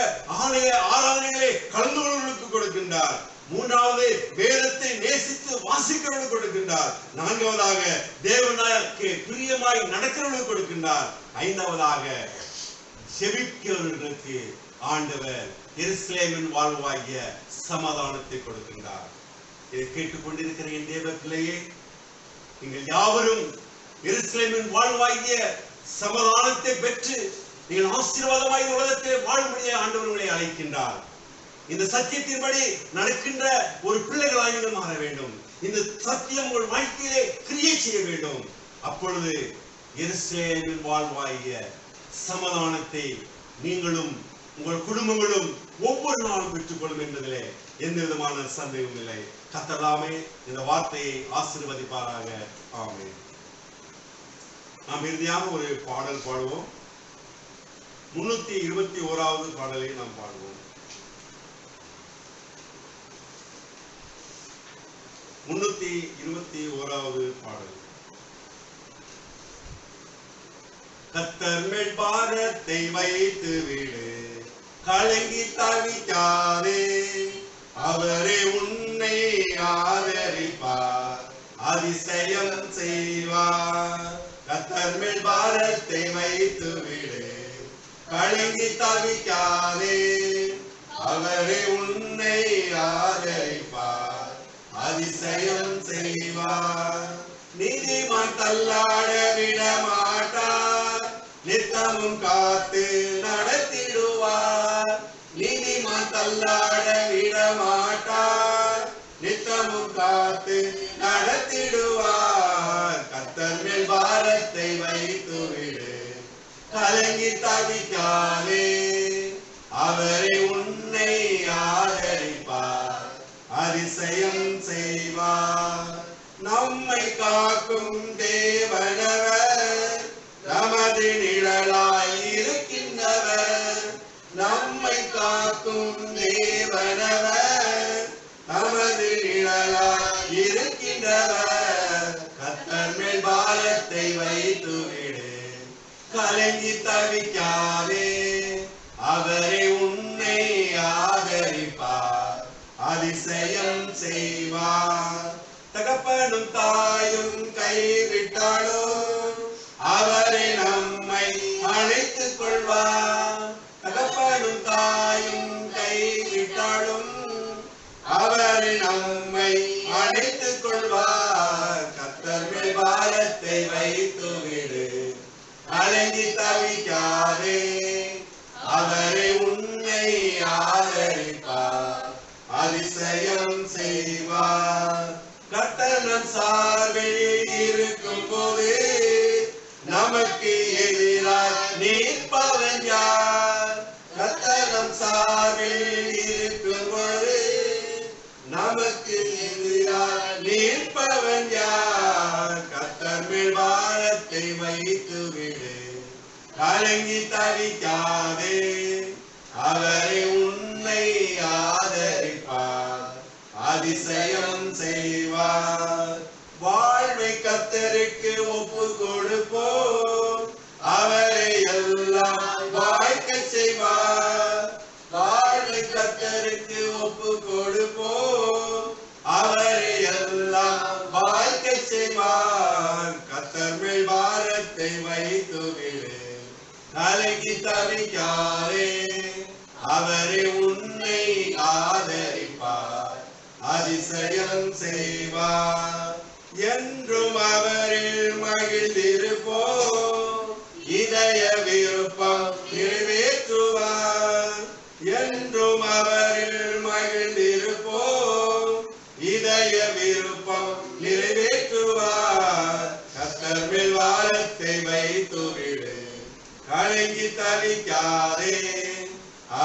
ஆலய ஆராதனைகளை கலந்து கொள்வதற்கு கொடுக்கின்றார். மூன்றாவது வேதத்தை நேசித்து வாசிக்கிறவர்களுக்கு கொடுக்கின்றார். நான்காவதாக தேவனுக்கு பிரியமாய் நடக்கிறவர்களுக்கு கொடுக்கின்றார். ஐந்தாவதாக ஜெபிக்கிறவர்களுக்கு ஆண்டவர் எருசலேமின் வாழ்வாகிய சமாதானத்தை கொடுக்கின்றார். இதை கேட்டுக்கொண்டிருக்கிற என் தேவ பிள்ளையே, நீங்கள் யாவரும் எருசலேமின் வாழ்வாகிய சமாதானத்தை பெற்று நீங்கள் ஆசீர்வாதமாய் உலகத்தில் வாழும்படியே ஆண்டவர் உங்களை அழைக்கின்றார். இந்த சத்தியத்தின்படி நடக்கின்ற ஒரு பிள்ளைகளாய் நீங்கள் மாற வேண்டும். இந்த சத்தியம் உங்கள் வாழ்க்கையிலே கிரியை செய்ய வேண்டும். அப்பொழுது எருசலேமின் வாழ்வாகிய சமாதானத்தை நீங்களும் உங்கள் குடும்பங்களும் ஒவ்வொரு நாளும் பெற்றுக்கொள்ளும் என்பதிலே எந்த விதமான சந்தேகமும் இல்லை. கர்த்தர் தாமே இந்த வார்த்தையை ஆசீர்வதிப்பாராக. ஆமென். நாம் இறுதியாக ஒரு பாடல் பாடுவோம். 321வது பாடலை நாம் பாடுவோம். 321வது பாடல். கர்த்தர் மேல் பாரத்தை வைத்து விடு, கலங்கி தவிக்காதே, அவரே உன்னை ஆதரிப்பார், அதிசயம் செய்வார். கர்த்தர் மேல் பாரத்தை வைத்து விடு, கலங்கி தவிக்காதே, அவரே உன்னை ஆதரிப்பார், அதிசயம் செய்வார். நீதிமான் தள்ளாட விட மாட்டார், நித்தமும் காத்து நடத்திடுவார். நீதிமான் தள்ளாட விட மாட்டார், நித்தமும் காத்து நடத்திடுவார். கர்த்தர் மேல் பாரத்தை வைத்து விடு, கலங்கி தவிக்காதே, அவரே உன்னை ஆதரிப்பார், அதிசயம் செய்வார். நம்மை காக்கும் தேவனவர், நமது நிழலாய் இருக்கின்றவர். நம்மை காக்கும் தேவனவர், நமது நிழலாய் இருக்கின்றவர். கர்த்தர் மேல் பாரத்தை வைத்து விடு, கலங்கி தவிக்காதே, அவரே உன்னை ஆதரிப்பார், அதிசயம் செய்வார். தகப்பனும் தாயும் கைவிட்டாலும் அவரே நம்மை அழைத்துக் கொள்வார். தகப்பனும் தாயும் கைவிட்டாலும் அவரே நம்மை அழைத்துக் கொள்வார். கர்த்தர் மேல் பாரத்தை வைத்து விடு, கலங்கி தவிக்காதே, அவரே உன்னை ஆதரிப்பார், அதிசயம் செய்வார். கர்த்தர் நம் சார்பில் இருக்கும் போது நமக்கு எதிராக நிற்பவன் யார்? கர்த்தர் நம் சார்பில் இருக்கும் போது நமக்கு எதிராக நிற்பவன் யார்? கர்த்தர் மேல் பாரத்தை வைத்து விடு, கலங்கி தவிக்காதே, அவரே உன்னை அதிசயம் செய்வார். வாழ்வை கர்த்தருக்கு ஒப்பு கொடுப்போம், அவரை எல்லாம் வாய்க்க செய்வார். வாழ்வை கர்த்தருக்கு ஒப்பு கொடுப்போம், அவரை எல்லாம் வாய்க்க செய்வார். கர்த்தர் மேல் பாரத்தை வைத்து விடு, கலங்கி தவிக்காதே, அவரே உன்னை ஆதரிப்பார், அதிசயம் செய்வார். என்றும் அவரில் மகிழ்ந்திருப்போம், இதய விருப்பம் நிறைவேற்றுவார். என்றும் அவரில் மகிழ்ந்திருப்போம், இதய விருப்பம் நிறைவேற்றுவார். கர்த்தர் மேல் வாரத்தை வைத்து விடு, கலங்கி தவிக்காதே,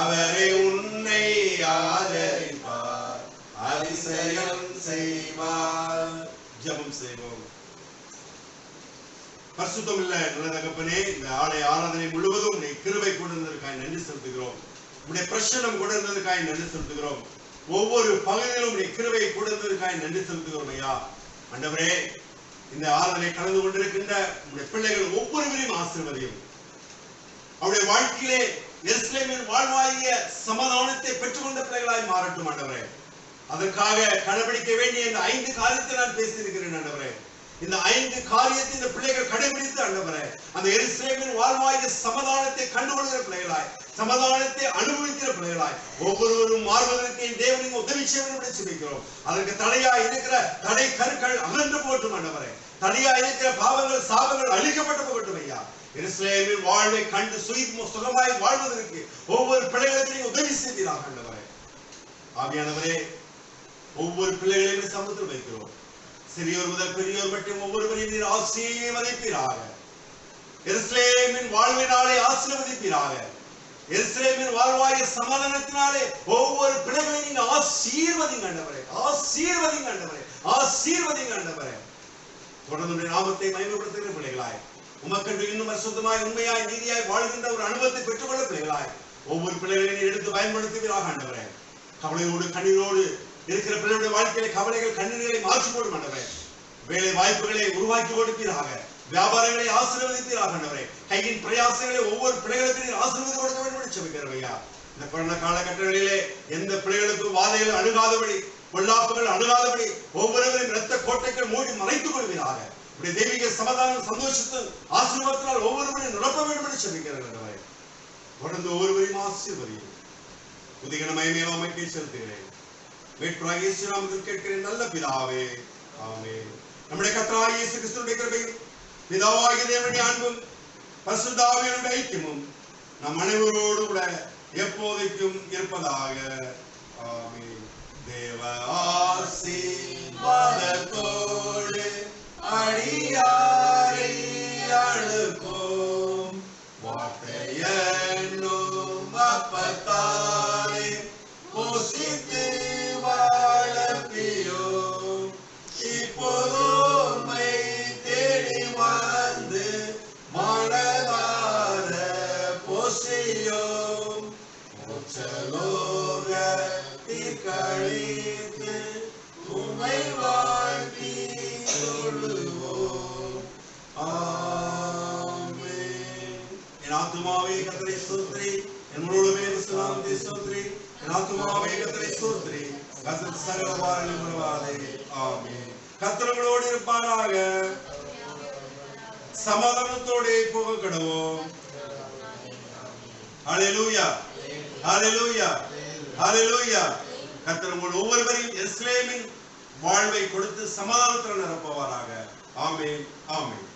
அவரே உன்னை ஆதரிப்பார், அதிசயம் செய்வார். ஜெபம் செய்வோம். பரிசுத்தமுள்ள நல்ல தகப்பனே, இந்த ஆலய ஆராதனை முழுவதும் உடைய கிருபை கொடுத்ததற்காக நன்றி செலுத்துகிறோம். உடைய பிரசன்னம் கொடுத்ததற்காக நன்றி செலுத்துகிறோம். ஒவ்வொரு பகுதியிலும் உடைய கிருபை கொடுத்ததற்காக நன்றி செலுத்துகிறோம் ஐயா. ஆண்டவரே, இந்த ஆராதனை கலந்து கொண்டிருக்கின்ற உடைய பிள்ளைகள் ஒவ்வொருவரையும் ஆசீர்வதியும். அவருடைய வாழ்க்கையிலே எருசலேமின் வாழ்வாகிய சமாதானத்தை பெற்றுக்கொண்ட பிள்ளைகளாய் மாறட்டும் ஆண்டவரே. அதற்காக கடைபிடிக்க வேண்டிய இந்த 5 காரியத்தை நான் பேசியிருக்கிறேன் ஆண்டவரே. இந்த 5 காரியத்தை இந்த பிள்ளைகள் கடைபிடித்து ஆண்டவரே, அந்த எருசலேமின் வாழ்வாகிய சமாதானத்தை கண்டுகொள்கிற பிள்ளைகளாய், சமாதானத்தை அனுபவிக்கிற பிள்ளைகளாய் ஒவ்வொருவரும் மாறுவதற்கு என் தேவனின் உதவி செய்வதை சொல்லிக்கிறோம். அதற்கு தடையா இருக்கிற தடை கருக்கள் அகன்று போட்டும் ஆண்டவரே. தடையா இருக்கிற பாவங்கள் சாபங்கள் அழிக்கப்பட்டு போகட்டும் ஐயா. எருசலேமின் வாழ்வை கண்டு சுகமாய் வாழ்வதற்கு ஒவ்வொரு பிள்ளைகளுக்கு உதவி செய்வீராக ஆண்டவரே. ஆவியானவரே, ஒவ்வொரு பிள்ளைகளையும் சமூகத்தில் வைக்கிறோம். சிறியோர் முதல் பெரியோர் மட்டும் ஒவ்வொருவரையும் நீர் ஆசீர்வதிப்பீராக. எருசலேமின் வாழ்வினாலே ஆசீர்வதிப்பீராக. எருசலேமின் வாழ்வாகிய சமாதானத்தினாலே ஒவ்வொரு பிள்ளைகளையும் நீங்க ஆசீர்வதிங்க ஆண்டவரே, ஆசீர்வதிங்க ஆண்டவரே, ஆசீர்வதிங்க ஆண்டவரே. தொடர்ந்து நாமத்தை மகிமைப்படுத்துகிற பிள்ளைகளாய், உமக்கென்று இன்னும் பரிசுத்தமாய் உண்மையாய் நீதியாய் வாழ்கின்ற ஒரு அனுபவத்தை பெற்றுக்கொள்ள பிள்ளைகளாய் ஒவ்வொரு பிள்ளைகளையும் நீர் எடுத்து பயன்படுத்துவீராக ஆண்டவரே. கவலையோடு கண்ணீரோடு இருக்கிற பிள்ளைகளுடைய வாழ்க்கையில கவலைகள் கண்ணீர்களை மாற்றி போடும் ஆண்டவரே. வேலை வாய்ப்புகளை உருவாக்கி கொடுப்பீராக. வியாபாரங்களை ஆசீர்வதிப்பீராக ஆண்டவரே. கையின் பிரயாசங்களை ஒவ்வொரு பிள்ளைகளுக்கு நீர் ஆசீர்வதி கொடுக்க வேண்டும் என்று செபிக்கிறோம் ஐயா. இந்த கொரோனா காலகட்டங்களிலே எந்த பிள்ளைகளுக்கும் வாதைகள் அணுகாதபடி, பொல்லாப்புகள் அணுகாதபடி ஒவ்வொருவரையும் இரத்த கோட்டைகள் மூடி மறைத்துக் கொள்வீராக. உடைய தெய்வீக சமாதானம் சந்தோஷத்தில் ஆசீர்வாதத்தினால் ஒவ்வொருவரையும் நிரப்ப வேண்டும் என்று செபிக்கிறோம் ஆண்டவரே. தொடர்ந்து ஒவ்வொருவரையும் ஆசீர்வதியும். புதிய மகிமையை உமக்கே செலுத்துகிறேன். மீட்பராகிய இயேசு நாமத்தில் கேட்கிறேன் நல்ல பிதாவே, ஆமென். நம்முடைய கர்த்தராகிய இயேசு கிறிஸ்துவின் கிருபையும் பிதாவாகிய தேவனுடைய அன்பும் பரிசுத்த ஆவியானவருடைய ஐக்கியமும் நம் அனைவரோடு கூட எப்போதைக்கும் இருப்பதாக. ஆமென். தேவ ஆசீர்வாதத்தோடு அடியாரை அழுப்போம், வார்த்தையென்னும் அப்பத்தாலே போஷித்து வளர்ப்பியோம். இப்போதுமை தேடி வந்து மனதார போஷியோம். மோட்சலோகத்தில் கழித்து உம்மை வாழ்த்தி தொழுவோம். ஆமென். என் ஆத்துமாவே கர்த்தரை ஸ்தோத்திரி, என் முழுவதுமே நாமத்தை ஸ்தோத்திரி. என் ஆத்துமாவே கர்த்தரை ஸ்தோத்திரி, கர்த்தர் சகல பாரங்களையும் மறவாதே. ஆமென். கர்த்தர் உங்களோடு இருப்பாராக. சமாதானத்தோடு போக கடவோம். ஹல்லேலூயா, ஹல்லேலூயா, ஹல்லேலூயா. கர்த்தர் உங்கள் ஒவ்வொருவரையும் எருசலேமின் வாழ்வை கொடுத்து சமாதானத்தில் நிரப்புவாராக. ஆமென், ஆமென்.